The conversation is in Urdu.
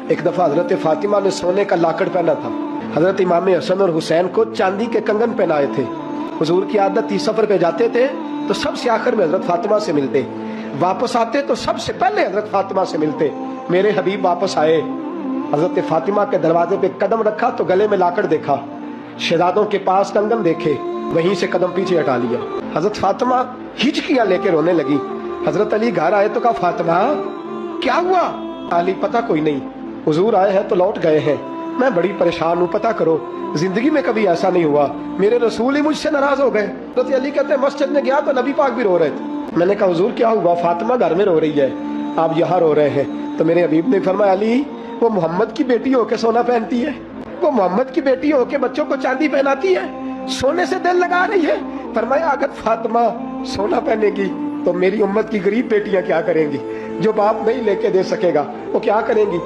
ایک دفعہ حضرت فاطمہ نے سونے کا لاکڑ پہنا تھا، حضرت امام حسن اور حسین کو چاندی کے کنگن پہنائے تھے۔ حضور کی عادت تھی سفر پہ جاتے تھے تو سب سے آخر میں حضرت فاطمہ سے ملتے، واپس آتے تو سب سے پہلے حضرت فاطمہ سے ملتے۔ میرے حبیب واپس آئے، حضرت فاطمہ کے دروازے پہ قدم رکھا تو گلے میں لاکڑ دیکھا، شہزادوں کے پاس کنگن دیکھے، وہیں سے قدم پیچھے ہٹا لیا۔ حضرت فاطمہ ہچکیاں لے کے رونے لگی۔ حضرت علی گھر آئے تو کہا فاطمہ کیا ہوا؟ علی پتہ کوئی نہیں، حضور آئے ہیں تو لوٹ گئے ہیں، میں بڑی پریشان ہوں، پتہ کرو، زندگی میں کبھی ایسا نہیں ہوا، میرے رسول ہی مجھ سے ناراض ہو گئے۔ حضرت علی کہتے ہیں مسجد میں گیا تو نبی پاک بھی رو رہے تھے۔ میں نے کہا حضور کیا ہوا؟ فاطمہ گھر میں رو رہی ہے، آپ یہاں رو رہے ہیں۔ تو میرے حبیب نے فرمایا علی وہ محمد کی بیٹی ہو کے سونا پہنتی ہے، وہ محمد کی بیٹی ہو کے بچوں کو چاندی پہناتی ہے، سونے سے دل لگا رہی ہے۔ فرمایا اگر فاطمہ سونا پہنے گی تو میری امت کی غریب بیٹیاں کیا کریں گی؟ جو باپ نہیں لے کے دے سکے گا وہ کیا کریں گی؟